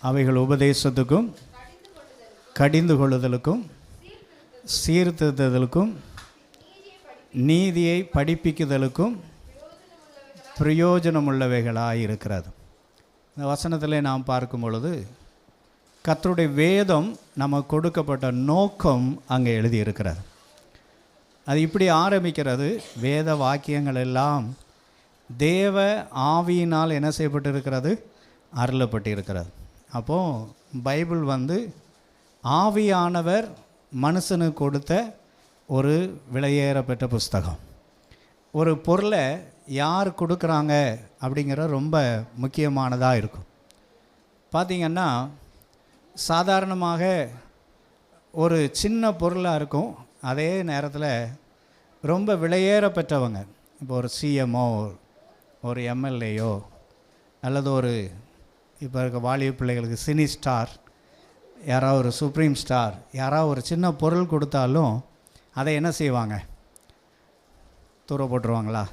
அவைகள் உபதேசத்துக்கும் கடிந்து கொள்ளுதலுக்கும் சீர்திருத்தலுக்கும் நீதியை படிப்பிக்குதலுக்கும் பிரயோஜனமுள்ளவைகளாக இருக்கிறது. இந்த வசனத்தில் நாம் பார்க்கும் பொழுது கர்த்தருடைய வேதம் நமக்கு கொடுக்கப்பட்ட நோக்கம் அங்கே எழுதியிருக்கிறது. அது இப்படி ஆரம்பிக்கிறது, வேத வாக்கியங்கள் எல்லாம் தேவ ஆவியினால் என்ன செய்யப்பட்டிருக்கிறது, அருளப்பட்டிருக்கிறது. அப்போது பைபிள் ஆவியானவர் மனுஷனுக்கு கொடுத்த ஒரு விலையேறப்பெற்ற புஸ்தகம். ஒரு பொருளை யார் கொடுக்குறாங்க அப்படிங்கிற ரொம்ப முக்கியமானதாக இருக்கும். பார்த்திங்கன்னா சாதாரணமாக ஒரு சின்ன பொருளாக இருக்கும், அதே நேரத்தில் ரொம்ப விலையேறப்பெற்றவங்க, இப்போ ஒரு சிஎம்ஓ, ஒரு எம்எல்ஏயோ, அல்லது ஒரு இப்போ இருக்க வாலிப பிள்ளைகளுக்கு சினி ஸ்டார், யாராவது ஒரு சுப்ரீம் ஸ்டார், யாராவது ஒரு சின்ன பொருள் கொடுத்தாலும் அதை என்ன செய்வாங்க, தூர போட்டுருவாங்களா?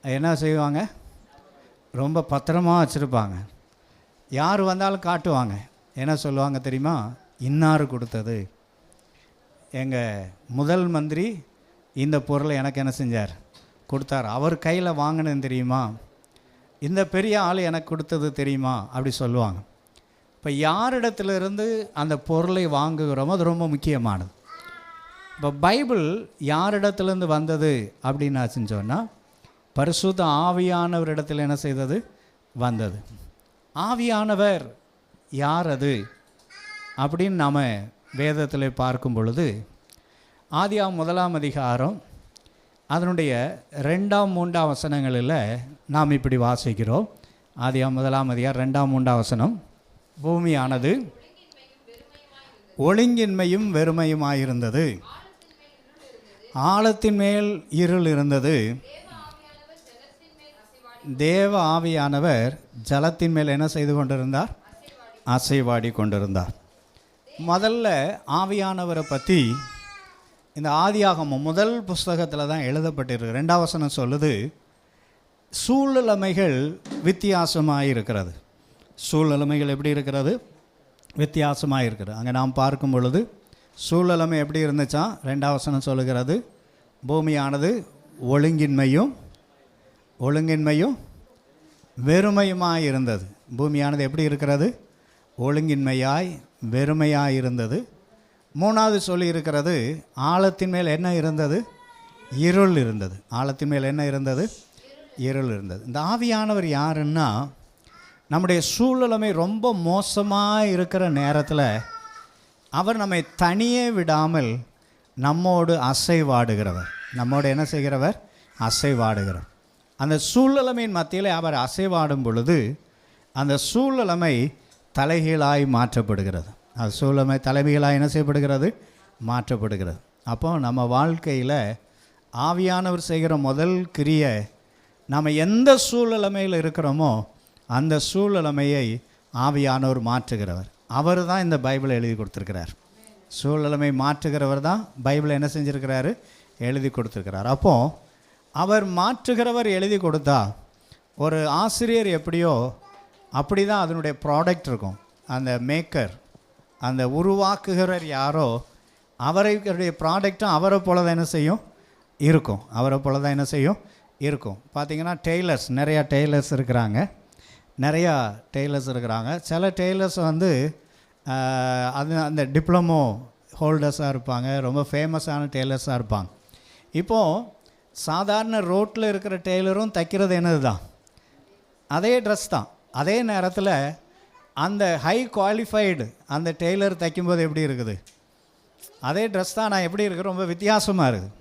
என்ன செய்வாங்க, ரொம்ப பத்திரமாக வச்சுருப்பாங்க. யார் வந்தாலும் காட்டுவாங்க. என்ன சொல்லுவாங்க தெரியுமா, இன்னார் கொடுத்தது, எங்கள் முதல் மந்திரி இந்த பொருளை எனக்கு என்ன செஞ்சார், கொடுத்தார், அவர் கையில் வாங்கினது தெரியுமா, இந்த பெரிய ஆள் எனக்கு கொடுத்தது தெரியுமா, அப்படி சொல்லுவாங்க. இப்போ யாரிடத்துலேருந்து அந்த பொருளை வாங்குகிறோமோ அது ரொம்ப முக்கியமானது. இப்போ பைபிள் யாரிடத்துலேருந்து வந்தது அப்படின்னு சொன்னால் பரிசுத்த ஆவியானவரிடத்தில் என்ன செய்தது, வந்தது. ஆவியானவர் யார் அது அப்படின்னு நாம் வேதத்தில் பார்க்கும் பொழுது ஆதியாகமம் 1 அதிகாரம் அதனுடைய 2, 3 வசனங்களில் நாம் இப்படி வாசிக்கிறோம். ஆதியாகமம் 1 அதிகாரம் 2, 3 வசனம், பூமியானது ஒழுங்கின்மையும் வெறுமையுமாயிருந்தது, ஆழத்தின் மேல் இருள் இருந்தது, தேவ ஆவியானவர் ஜலத்தின் மேல் என்ன செய்து கொண்டிருந்தார், அசைவாடி கொண்டிருந்தார். முதல்ல ஆவியானவரை பற்றி இந்த ஆதியாகமம் முதல் புஸ்தகத்தில் தான் எழுதப்பட்டிருக்கு. 2 வசனம் சொல்லுது, சூழ்நிலைமைகள் வித்தியாசமாக இருக்கிறது. சூழ்நிலைமைகள் எப்படி இருக்கிறது, வித்தியாசமாக இருக்கிறது. அங்கே நாம் பார்க்கும் பொழுது சூழ்நிலைமை எப்படி இருந்துச்சா, 2 வசனம் சொல்லுகிறது, பூமியானது ஒழுங்கின்மையும் வெறுமையுமாய் இருந்தது. பூமியானது எப்படி இருக்கிறது, ஒழுங்கின்மையாய் வெறுமையாய் இருந்தது. 3வது சொல்லி இருக்கிறது, ஆழத்தின் மேல் என்ன இருந்தது, இருள் இருந்தது. ஆழத்தின் மேல் என்ன இருந்தது, இருள் இருந்தது. இந்த ஆவியானவர் யாருன்னா, நம்முடைய சூழ்நிலைமை ரொம்ப மோசமாக இருக்கிற நேரத்தில் அவர் நம்மை தனியே விடாமல் நம்மோடு அசைவாடுகிறவர். நம்மோடு என்ன செய்கிறவர், அசைவாடுகிறவர். அந்த சூழ்நிலைமையின் மத்தியில் அவர் அசைவாடும் பொழுது அந்த சூழ்நிலைமை தலைகீழாய் மாற்றப்படுகிறது. அது சூழ்நிலைமை தலைகீழாய் என்ன செய்யப்படுகிறது, மாற்றப்படுகிறது. அப்போ நம்ம வாழ்க்கையில் ஆவியானவர் செய்கிற முதல் கிரியை, நம்ம எந்த சூழ்நிலைமையில் இருக்கிறோமோ அந்த சூழ்நிலைமையை ஆவியானவர் மாற்றுகிறவர். அவர் தான் இந்த பைபிளை எழுதி கொடுத்துருக்கிறார். சூழ்நிலைமை மாற்றுகிறவர் தான் பைபிளை என்ன செஞ்சுருக்கிறாரு, எழுதி கொடுத்துருக்கிறார். அப்போது அவர் மாற்றுகிறவர் எழுதி கொடுத்தா, ஒரு ஆசிரியர் எப்படியோ அப்படி தான் அதனுடைய ப்ராடக்ட் இருக்கும். அந்த மேக்கர், அந்த உருவாக்குகிறவர் யாரோ, அவருடைய ப்ராடக்டும் அவரை போல தான் என்ன செய்யும் இருக்கும், அவரை போல தான் என்ன செய்யும் இருக்கும். பார்த்திங்கன்னா டெய்லர்ஸ், நிறையா டெய்லர்ஸ் இருக்கிறாங்க, சில டெய்லர்ஸ் அந்த டிப்ளமோ ஹோல்டர்ஸாக இருப்பாங்க, ரொம்ப ஃபேமஸான டெய்லர்ஸாக இருப்பாங்க. இப்போது சாதாரண ரோட்டில் இருக்கிற டெய்லரும் தைக்கிறது என்னது தான், அதே ட்ரெஸ் தான். அதே நேரத்தில் அந்த ஹை குவாலிஃபைடு அந்த டெய்லர் தைக்கும்போது எப்படி இருக்குது, அதே ட்ரெஸ் தான், நான் எப்படி இருக்குது, ரொம்ப வித்தியாசமாக இருக்குது.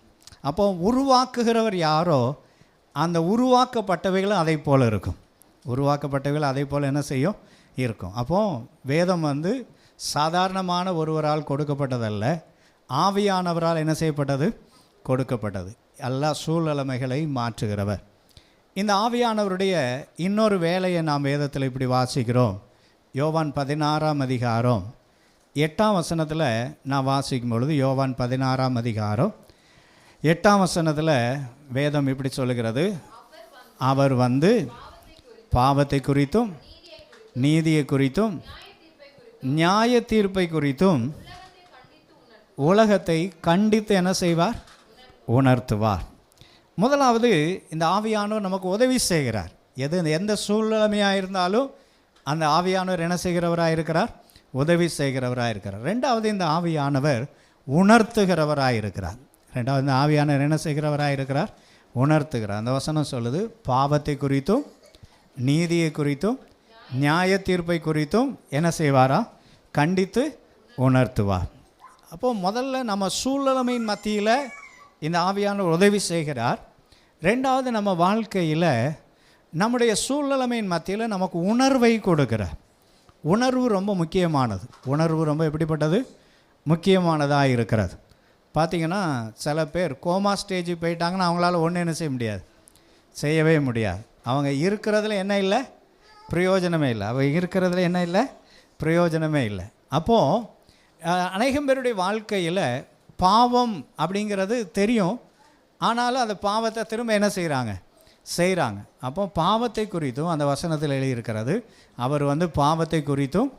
அப்போது உருவாக்குகிறவர் யாரோ அந்த உருவாக்கப்பட்டவைகளும் அதை போல் இருக்கும். உருவாக்கப்பட்டவைகள் அதை போல் என்ன செய்யும் இருக்கும். அப்போது வேதம் சாதாரணமான ஒருவரால் கொடுக்கப்பட்டதல்ல, ஆவியானவரால் என்ன செய்யப்பட்டது, கொடுக்கப்பட்டது. எல்லா சூழ்நிலைமைகளை மாற்றுகிறவர். இந்த ஆவியானவருடைய இன்னொரு வேலையை நாம் வேதத்தில் இப்படி வாசிக்கிறோம். யோவான் 16 அதிகாரம் 8 வசனத்தில் நான் வாசிக்கும் பொழுது, யோவான் 16 அதிகாரம் 8 வசனத்தில் வேதம் இப்படி சொல்லுகிறது, அவர் பாவத்தை குறித்தும் நீதியை குறித்தும் நியாய தீர்ப்பை குறித்தும் உலகத்தை கண்டித்து என்ன செய்வார்? உணர்த்துவார். முதலாவது, இந்த ஆவியானவர் நமக்கு உதவி செய்கிறார். எந்த சூழ்நிலைமையாக இருந்தாலும் அந்த ஆவியானவர் என்ன செய்கிறவராக இருக்கிறார்? உதவி செய்கிறவராக இருக்கிறார். ரெண்டாவது, இந்த ஆவியானவர் உணர்த்துகிறவராக இருக்கிறார். ரெண்டாவது, இந்த ஆவியானவர் என்ன செய்கிறவராக இருக்கிறார்? உணர்த்துகிறார். அந்த வசனம் சொல்லுது, பாவத்தை குறித்தும் நீதியை குறித்தும் நியாய தீர்ப்பை குறித்தும் என்ன செய்வாரா? கண்டித்து உணர்த்துவார். அப்போது முதல்ல நம்ம சூழ்நிலைமையின் மத்தியில் இந்த ஆவியானவர் உதவி செய்கிறார். ரெண்டாவது, நம்ம வாழ்க்கையில் நம்முடைய சூழ்நிலைமையின் மத்தியில் நமக்கு உணர்வை கொடுக்கிறார். உணர்வு ரொம்ப முக்கியமானது. உணர்வு ரொம்ப எப்படிப்பட்டது? முக்கியமானதாக இருக்கிறது. பார்த்திங்கன்னா சில பேர் கோமா ஸ்டேஜுக்கு போயிட்டாங்கன்னா அவங்களால ஒன்றும் என்ன செய்ய முடியாது, செய்யவே முடியாது. அவங்க இருக்கிறதுல என்ன இல்லை? பிரயோஜனமே இல்லை. அவங்க இருக்கிறதுல என்ன இல்லை? பிரயோஜனமே இல்லை. அப்போது அநேகம் பேருடைய வாழ்க்கையில் பாவம் அப்படிங்கிறது தெரியும், ஆனாலும் அந்த பாவத்தை திரும்ப என்ன செய்கிறாங்க. அப்போ பாவத்தை குறித்தும் அந்த வசனத்தில் எழுதியிருக்கிறது, அவர் பாவத்தை குறித்தும்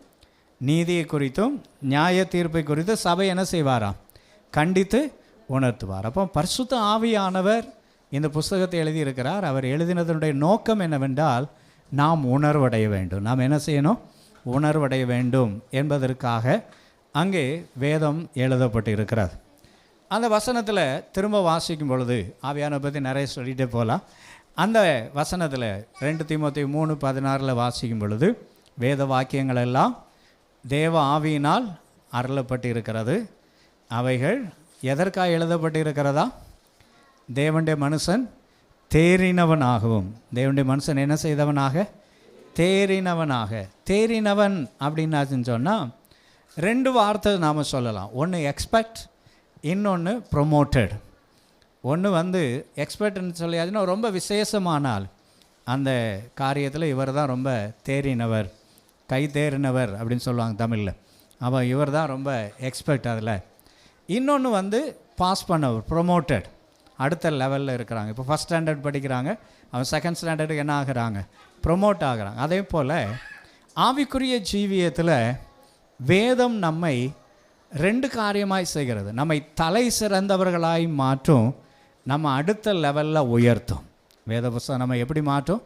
நீதியை குறித்தும் நியாய தீர்ப்பை குறித்தும் சபை என்ன செய்வாராம்? கண்டித்து உணர்த்துவார். அப்போ பரிசுத்த ஆவியானவர் இந்த புஸ்தகத்தை எழுதியிருக்கிறார். அவர் எழுதினதனுடைய நோக்கம் என்னவென்றால், நாம் உணர்வடைய வேண்டும். நாம் என்ன செய்யணும்? உணர்வடைய வேண்டும் என்பதற்காக அங்கே வேதம் எழுதப்பட்டு இருக்கிறது. அந்த வசனத்தில் திரும்ப வாசிக்கும் பொழுது ஆவியானவரை பற்றி நிறைய சொல்லிகிட்டே போகலாம். அந்த வசனத்தில் 2 தீமோத்தேயு 3:16 வாசிக்கும் பொழுது, வேத வாக்கியங்கள் எல்லாம் தேவ ஆவியினால் அருளப்பட்டு இருக்கிறது. அவைகள் எதற்காக எழுதப்பட்டு இருக்கிறதா? தேவனுடைய மனுஷன் தேறினவனாகவும். தேவனுடைய மனுஷன் என்ன செய்தவனாக? தேறினவனாக. தேறினவன் அப்படின்னாச்சுன்னு சொன்னால் 2 வார்த்தை நாம் சொல்லலாம். ஒன்று எக்ஸ்பெக்ட், இன்னொன்று ப்ரொமோட்டட். ஒன்று எக்ஸ்பர்ட்னு சொல்லியாச்சுன்னா ரொம்ப விசேஷமானால் அந்த காரியத்தில் இவர் தான் ரொம்ப தேறினவர், கை தேறினவர் அப்படின்னு சொல்லுவாங்க தமிழில். அப்போ இவர் தான் ரொம்ப எக்ஸ்பர்ட் அதில். இன்னொன்று பாஸ் பண்ணவர், ப்ரொமோட்டட், அடுத்த லெவலில் இருக்கிறாங்க. இப்போ ஃபஸ்ட் ஸ்டாண்டர்ட் படிக்கிறாங்க, அவன் செகண்ட் ஸ்டாண்டர்டுக்கு என்ன ஆகிறாங்க? ப்ரொமோட் ஆகிறாங்க. அதே போல் ஆவிக்குரிய ஜீவியத்தில் வேதம் நம்மை 2 காரியமாய் செய்கிறது. நம்மை தலை சிறந்தவர்களாய் மாற்றும், நம்ம அடுத்த லெவலில் உயர்த்தும். வேத புஸ்தகம் நம்ம எப்படி மாற்றும்?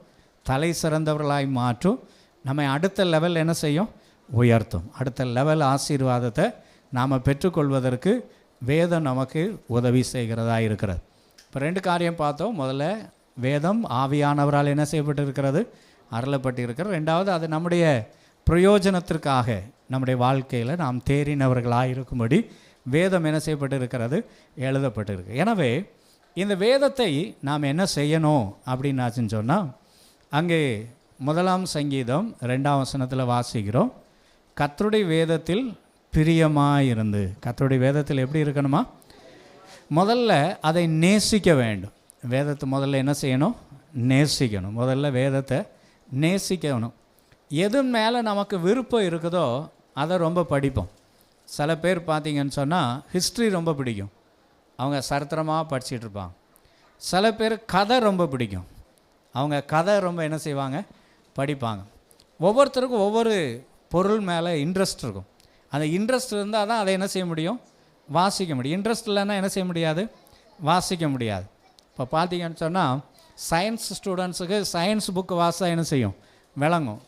தலை சிறந்தவர்களாய் மாற்றும், நம்மை அடுத்த லெவல் என்ன செய்யும்? உயர்த்தும். அடுத்த லெவல் ஆசீர்வாதத்தை நாம் பெற்றுக்கொள்வதற்கு வேதம் நமக்கு உதவி செய்கிறதா இருக்கிறது. இப்போ 2 காரியம் பார்த்தோம். முதல்ல வேதம் ஆவியானவரால் என்ன செய்யப்பட்டு இருக்கிறது? அருளப்பட்டு இருக்கிறது. ரெண்டாவது, அது நம்முடைய பிரயோஜனத்திற்காக நம்முடைய வாழ்க்கையில் நாம் தேறினவர்களாக இருக்கும்படி வேதம் என்ன செய்யப்பட்டு இருக்கிறது? எழுதப்பட்டு இருக்கு. எனவே இந்த வேதத்தை நாம் என்ன செய்யணும் அப்படின்னாச்சுன்னு சொன்னால், அங்கே 1 சங்கீதம் 2 வசனத்தில் வாசிக்கிறோம், கர்த்தருடைய வேதத்தில் பிரியமாயிருந்து. கர்த்தருடைய வேதத்தில் எப்படி இருக்கணுமா? முதல்ல அதை நேசிக்க வேண்டும். வேதத்தை முதல்ல என்ன செய்யணும்? நேசிக்கணும். முதல்ல வேதத்தை நேசிக்கணும். எது மேலே நமக்கு விருப்பம் இருக்குதோ அதை ரொம்ப படிப்போம். சில பேர் பார்த்திங்கன்னு சொன்னால் ஹிஸ்ட்ரி ரொம்ப பிடிக்கும், அவங்க சரித்திரமாக படிச்சுட்டு இருப்பாங்க. சில பேர் கதை ரொம்ப பிடிக்கும், அவங்க கதை ரொம்ப என்ன செய்வாங்க? படிப்பாங்க. ஒவ்வொருத்தருக்கும் ஒவ்வொரு பொருள் மேலே இன்ட்ரெஸ்ட் இருக்கும். அந்த இன்ட்ரெஸ்ட் இருந்தால் தான் அதை என்ன செய்ய முடியும்? வாசிக்க முடியும். இன்ட்ரெஸ்ட் இல்லைன்னா என்ன செய்ய முடியாது? வாசிக்க முடியாது. இப்போ பார்த்தீங்கன்னு சொன்னால் சயின்ஸ் ஸ்டூடெண்ட்ஸுக்கு சயின்ஸ் புக்கு வாசித்தா என்ன செய்யும்? விளங்கும்.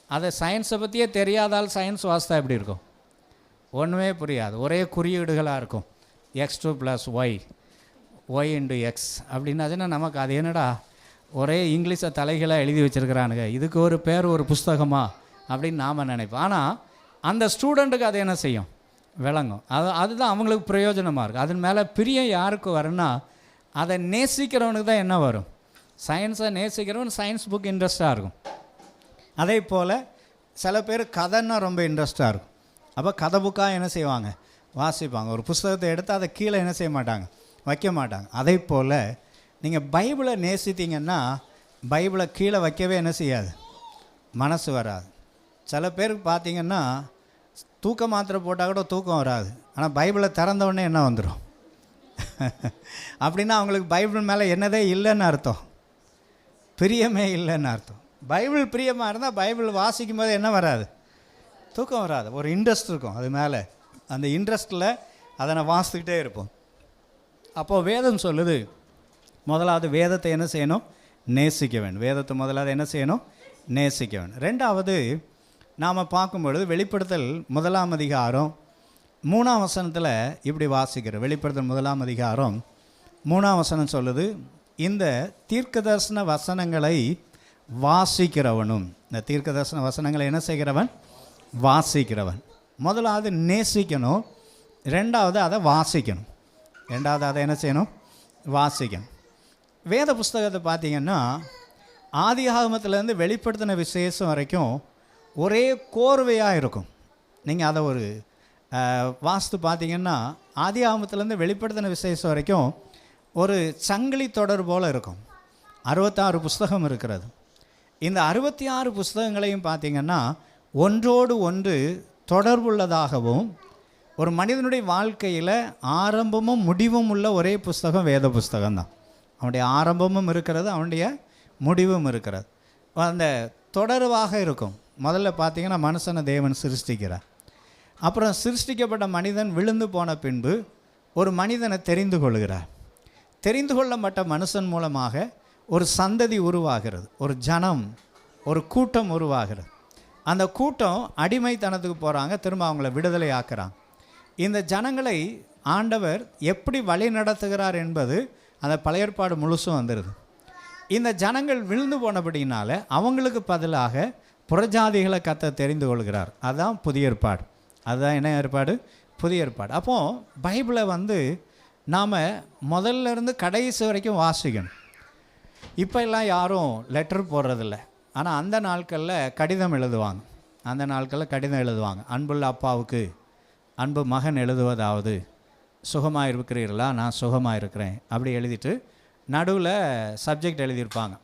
அதை சயின்ஸை பற்றியே தெரியாதால் சயின்ஸ் வாசித்தா எப்படி இருக்கும்? ஒன்றுமே புரியாது, ஒரே குறியீடுகளாக இருக்கும். x2 + y, y × x அப்படின்னாச்சுன்னா நமக்கு அது என்னடா ஒரே இங்கிலீஷை தலைகளாக எழுதி வச்சுருக்கிறானுங்க, இதுக்கு ஒரு பேர் ஒரு புஸ்தகமா அப்படின்னு நாம் நினைப்போம். ஆனால் அந்த ஸ்டூடெண்ட்டுக்கு அது என்ன செய்யும்? விளங்கும். அதுதான் அவங்களுக்கு பிரயோஜனமாக இருக்குது. அதன் மேலே பிரியம் யாருக்கு வரும்னா, அதை நேசிக்கிறவனுக்கு தான் என்ன வரும்? சயின்ஸை நேசிக்கிறவன் சயின்ஸ் புக் இன்ட்ரெஸ்ட்டாக இருக்கும். அதே போல் சில பேர் கதைன்னா ரொம்ப இன்ட்ரெஸ்ட்டாக இருக்கும். அப்போ கதை புக்காக என்ன செய்வாங்க? வாசிப்பாங்க. ஒரு புஸ்தகத்தை எடுத்து அதை கீழே என்ன செய்ய மாட்டாங்க? வைக்க மாட்டாங்க. அதே போல் நீங்கள் பைபிளை நேசித்தீங்கன்னா பைபிளை கீழே வைக்கவே என்ன செய்யாது? மனசு வராது. சில பேருக்கு பார்த்தீங்கன்னா தூக்க மாத்திரை போட்டால் கூட தூக்கம் வராது, ஆனால் பைபிளை திறந்தவுடனே என்ன வந்துடும்? அப்படின்னா அவங்களுக்கு பைபிள் மேலே என்னதே இல்லைன்னு அர்த்தம், பிரியமே இல்லைன்னு அர்த்தம். பைபிள் பிரியமாக இருந்தால் பைபிள் வாசிக்கும் போது என்ன வராது? தூக்கம் வராது. ஒரு இன்ட்ரெஸ்ட் இருக்கும் அது மேலே. அந்த இன்ட்ரெஸ்ட்டில் அதை நான் வாசிக்கிட்டே இருப்போம். அப்போது வேதம் சொல்லுது, முதலாவது வேதத்தை என்ன செய்யணும்? நேசிக்க வேண்டும். வேதத்தை முதலாவது என்ன செய்யணும்? நேசிக்க வேண்டும். ரெண்டாவது நாம் பார்க்கும்பொழுது வெளிப்படுத்தல் 1ஆம் அதிகாரம் 3ஆம் வசனத்தில் இப்படி வாசிக்கிறோம். வெளிப்படுத்தல் 1ஆம் அதிகாரம் 3ஆம் வசனம் சொல்லுது, இந்த தீர்க்கதரிசன வசனங்களை வாசிக்கிறவனும். இந்த தீர்க்கதரிசன வசனங்களை என்ன செய்கிறவன்? வாசிக்கிறவன். முதலாவது நேசிக்கணும், ரெண்டாவது அதை வாசிக்கணும். ரெண்டாவது அதை என்ன செய்யணும்? வாசிக்கணும். வேத புஸ்தகத்தை பார்த்திங்கன்னா ஆதி ஆகமத்திலேருந்து வெளிப்படுத்தின விசேஷம் வரைக்கும் ஒரே கோர்வையாக இருக்கும். நீங்கள் அதை ஒரு வாஸ்து பார்த்திங்கன்னா ஆதி ஆகமத்திலேருந்து வெளிப்படுத்தின விசேஷம் வரைக்கும் ஒரு சங்கிலி தொடர் போல் இருக்கும். 66 புஸ்தகம் இருக்கிறது. இந்த 66 புஸ்தகங்களையும் பார்த்திங்கன்னா ஒன்றோடு ஒன்று தொடர்புள்ளதாகவும் ஒரு மனிதனுடைய வாழ்க்கையில் ஆரம்பமும் முடிவும் உள்ள ஒரே புஸ்தகம் வேத புஸ்தகம்தான். அவனுடைய ஆரம்பமும் இருக்கிறது, அவனுடைய முடிவும் இருக்கிறது. அந்த தொடர்பாக இருக்கும். முதல்ல பார்த்திங்கன்னா மனுஷனை தேவன் சிருஷ்டிக்கிறார். அப்புறம் சிருஷ்டிக்கப்பட்ட மனிதன் விழுந்து போன பின்பு ஒரு மனிதனை தெரிந்து கொள்கிறார். தெரிந்து கொள்ளப்பட்ட மனுஷன் மூலமாக ஒரு சந்ததி உருவாகிறது, ஒரு ஜனம், ஒரு கூட்டம் உருவாகிறது. அந்த கூட்டம் அடிமைத்தனத்துக்கு போகிறாங்க, திரும்ப அவங்கள விடுதலை ஆக்குறாங்க. இந்த ஜனங்களை ஆண்டவர் எப்படி வழி நடத்துகிறார் என்பது அந்த பழைய ஏற்பாடு முழுசும் வந்துடுது. இந்த ஜனங்கள் விழுந்து போனபடினால அவங்களுக்கு பதிலாக புறஜாதிகளை கர்த்தர் தெரிந்து கொள்கிறார். அதுதான் புதிய ஏற்பாடு. அதுதான் என்ன ஏற்பாடு? புதிய ஏற்பாடு. அப்போது பைபிளை நாம் முதல்ல இருந்து கடைசி வரைக்கும் வாசிக்கணும். இப்போ எல்லாம் யாரும் லெட்டர் போடுறதில்ல. ஆனால் அந்த நாட்களில் கடிதம் எழுதுவாங்க. அந்த நாட்களில் கடிதம் எழுதுவாங்க. அன்புள்ள அப்பாவுக்கு அன்பு மகன் எழுதுவதாவது, சுகமாக இருக்கிறீர்களா? நான் சுகமாக இருக்கிறேன் அப்படி எழுதிட்டு நடுவில் சப்ஜெக்ட் எழுதியிருப்பாங்க.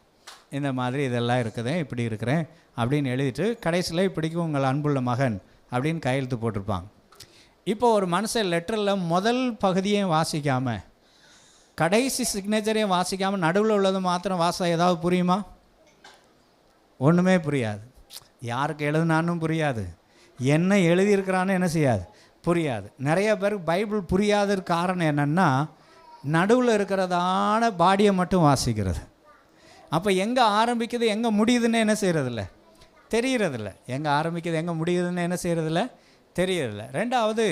இந்த மாதிரி இதெல்லாம் இருக்குது, இப்படி இருக்கிறேன் அப்படின்னு எழுதிட்டு கடைசியில் இப்படிக்கும் உங்கள் அன்புள்ள மகன் அப்படின்னு கையெழுத்து போட்டிருப்பாங்க. இப்போ ஒரு மனுஷன் லெட்டரில் முதல் பகுதியையும் வாசிக்காமல் கடைசி சிக்னேச்சரையும் வாசிக்காமல் நடுவில் உள்ளது மாத்திரம் வாசம் ஏதாவது புரியுமா? ஒன்றுமே புரியாது. யாருக்கு எழுதுனான்னு புரியாது, என்ன எழுதியிருக்கிறான்னு என்ன செய்யாது, புரியாது. நிறைய பேருக்கு பைபிள் புரியாத காரணம் என்னென்னா நடுவில் இருக்கிறதான பாடியை மட்டும் வாசிக்கிறது. அப்போ எங்கே ஆரம்பிக்குது எங்கே முடியுதுன்னு என்ன செய்கிறதில்ல, தெரிகிறதில்ல. எங்கே ஆரம்பிக்குது எங்கே முடியுதுன்னு என்ன செய்கிறதில்ல, தெரியறதில்ல. ரெண்டாவது,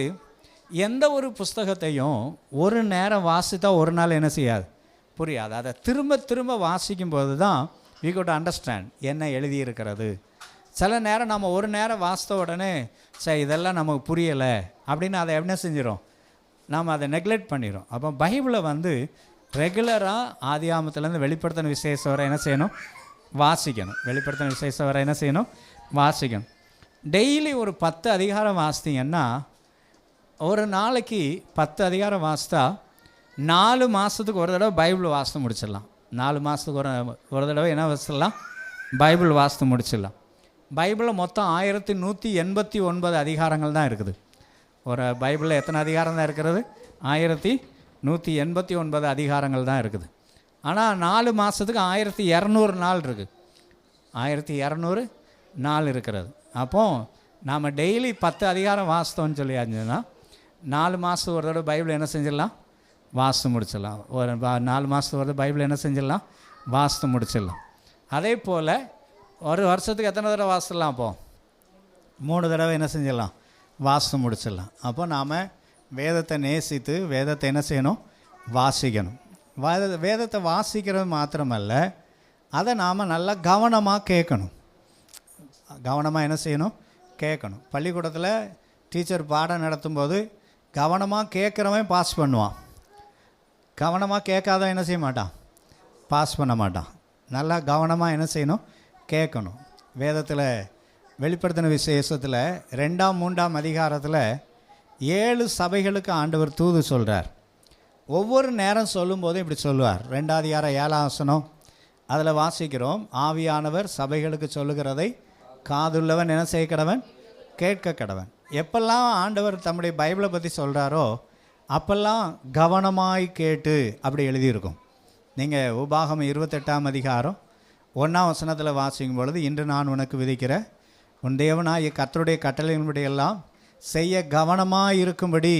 எந்த ஒரு புஸ்தகத்தையும் ஒரு நேரம் வாசித்தா ஒரு நாள் என்ன செய்யாது, புரியாது. அதை திரும்ப திரும்ப வாசிக்கும்போது தான் we got to understand என்ன எழுதியிருக்கிறது. சில நேரம் நம்ம ஒரு நேரம் வாசித்த உடனே சரி இதெல்லாம் நமக்கு புரியலை அப்படின்னு அதை என்ன செஞ்சிடும், நாம் அதை நெக்லெக்ட் பண்ணிடும். அப்போ பைபிளை ரெகுலராக ஆதி ஆகமத்திலேருந்து வெளிப்படுத்தின விசேஷம் வரை என்ன செய்யணும், வாசிக்கணும். வெளிப்படுத்தின விசேஷம் வரை என்ன செய்யணும், வாசிக்கணும். டெய்லி ஒரு 10 அதிகாரம் வாசித்தீங்கன்னா ஒரு நாளைக்கு 10 அதிகாரம் வாசித்தா 4 மாதத்துக்கு ஒரு தடவை பைபிள் வாசித்து முடிச்சிடலாம். 4 மாதத்துக்கு ஒரு தடவை என்ன வாசிடலாம், பைபிள் வாசித்து முடிச்சிடலாம். பைபிளில் மொத்தம் 1189 அதிகாரங்கள் தான் இருக்குது. ஒரு பைபிளில் எத்தனை அதிகாரம் தான் இருக்கிறது? 1189 அதிகாரங்கள் தான் இருக்குது. ஆனால் 4 மாதத்துக்கு 1200 நாள் இருக்குது. 1200 நாள் இருக்கிறது. அப்போது நாம் டெய்லி 10 அதிகாரம் வாசித்தோன்னு சொல்லியாச்சுன்னா 4 மாதத்துக்கு ஒரு தடவை பைபிள் என்ன செஞ்சிடலாம், வாசித்து முடிச்சிடலாம். ஒரு 4 மாதத்துக்கு ஒரு பைபிள் என்ன செஞ்சிடலாம், வாசித்து முடிச்சிடலாம். அதே போல் ஒரு வருஷத்துக்கு எத்தனை தடவை வாசிடலாம்? அப்போது 3 தடவை என்ன செஞ்சிடலாம், வாசித்து முடிச்சிடலாம். அப்போ நாம் வேதத்தை நேசித்து வேதத்தை என்ன செய்யணும், வாசிக்கணும். வேதத்தை வாசிக்கிறது மாத்திரமல்ல, அதை நாம் நல்லா கவனமாக கேட்கணும். கவனமாக என்ன செய்யணும், கேட்கணும். பள்ளிக்கூடத்தில் டீச்சர் பாடம் நடத்தும்போது கவனமாக கேட்குறவன் பாஸ் பண்ணுவான், கவனமாக கேட்காதவன் என்ன செய்ய மாட்டான், பாஸ் பண்ண மாட்டான். நல்லா கவனமாக என்ன செய்யணும், கேட்கணும். வேதத்தில் வெளிப்படுத்தின விசேஷத்தில் 2ஆம் 3ஆம் அதிகாரத்தில் 7 சபைகளுக்கு ஆண்டவர் தூது சொல்கிறார். ஒவ்வொரு நேரம் சொல்லும்போதும் இப்படி சொல்லுவார். 2ஆம் அதிகாரம் 7ஆம் வசனம் அதில் வாசிக்கிறோம், ஆவியானவர் சபைகளுக்கு சொல்லுகிறதை காதுள்ளவன் என்ன செய்ய கடவன், கேட்க கடவன். எப்பெல்லாம் ஆண்டவர் தம்முடைய பைபிளை பற்றி சொல்கிறாரோ அப்பெல்லாம் கவனமாய் கேட்டு அப்படி எழுதியிருக்கும். நீங்கள் உபாகமம் 28ஆம் அதிகாரம் 1ஆம் வசனத்தில் வாசிக்கும் பொழுது, இன்று நான் உனக்கு விதிக்கிற உன் தேவனாகிய கர்த்தருடைய கட்டளையின்படி எல்லாம் செய்ய கவனமாக இருக்கும்படி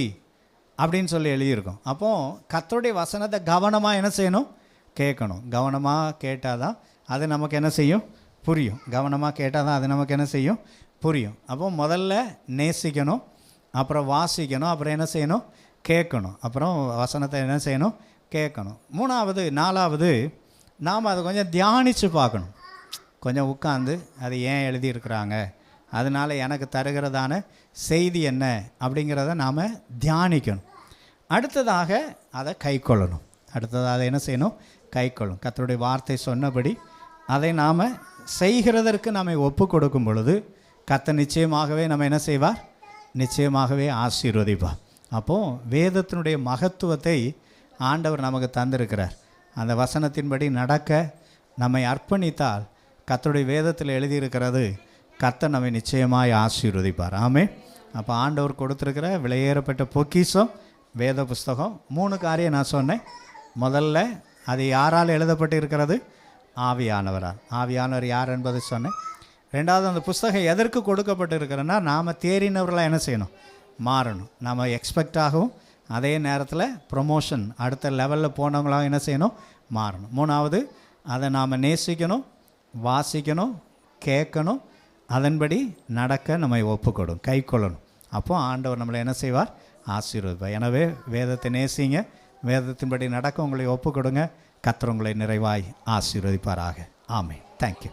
அப்படின்னு சொல்லி எழுதியிருக்கோம். அப்போது கர்த்தருடைய வசனத்தை கவனமாக என்ன செய்யணும்? கேட்கணும். கவனமாக கேட்டால் தான் அது நமக்கு என்ன செய்யும்? புரியும். கவனமாக கேட்டால் தான் அது நமக்கு என்ன செய்யும்? புரியும். அப்போ முதல்ல நேசிக்கணும், அப்புறம் வாசிக்கணும், அப்புறம் என்ன செய்யணும்? கேட்கணும். அப்புறம் வசனத்தை என்ன செய்யணும்? கேட்கணும். 4வது நாம் அதை கொஞ்சம் தியானித்து பார்க்கணும். கொஞ்சம் உட்காந்து அது ஏன் எழுதியிருக்கிறாங்க, அதனால் எனக்கு தருகிறதான செய்தி என்ன அப்படிங்கிறத நாம் தியானிக்கணும். அடுத்ததாக அதை கைக்கொள்ளணும். அடுத்ததாக அதை என்ன செய்யணும்? கைக்கொள்ளணும். கர்த்தருடைய வார்த்தை சொன்னபடி அதை நாம் செய்கிறதற்கு நம்மை ஒப்பு கொடுக்கும் பொழுது கர்த்தர் நிச்சயமாகவே நம்ம என்ன செய்வார்? நிச்சயமாகவே ஆசீர்வதிப்பார். அப்போது வேதத்தினுடைய மகத்துவத்தை ஆண்டவர் நமக்கு தந்திருக்கிறார். அந்த வசனத்தின்படி நடக்க நம்மை அர்ப்பணித்தால் கர்த்தருடைய வேதத்தில் எழுதியிருக்கிறது, கர்த்தர் நம்மை நிச்சயமாய் ஆசீர்வதிப்பார். ஆமென். அப்போ ஆண்டவர் கொடுத்துருக்கிற விலையேறப்பட்ட பொக்கிஷம் வேத புஸ்தகம். 3 காரியம் நான் சொன்னேன். முதல்ல அது யாரால் எழுதப்பட்டு இருக்கிறது? ஆவியானவரால். ஆவியானவர் யார் என்பதை சொன்னேன். 2வது, அந்த புஸ்தகம் எதற்கு கொடுக்கப்பட்டு இருக்கிறன்னா நாம் தேறினவர்களாக என்ன செய்யணும்? மாறணும். நாம் எக்ஸ்பெக்ட் ஆகும், அதே நேரத்தில் ப்ரொமோஷன் அடுத்த லெவலில் போனவங்களாக என்ன செய்யணும்? மாறணும். 3வது, அதை நாம் நேசிக்கணும், வாசிக்கணும், கேட்கணும், அதன்படி நடக்க நம்மை ஒப்புக்கொடும், கை கொள்ளணும். அப்போ ஆண்டவர் நம்மளை என்ன செய்வார்? ஆசீர்வதிப்பார். எனவே வேதத்தை நேசிங்க, வேதத்தின்படி நடக்க உங்களை ஒப்புக்கொடுங்க. கர்த்தர் உங்களை நிறைவாய் ஆசீர்வதிப்பாராக. ஆமென். தேங்க்யூ.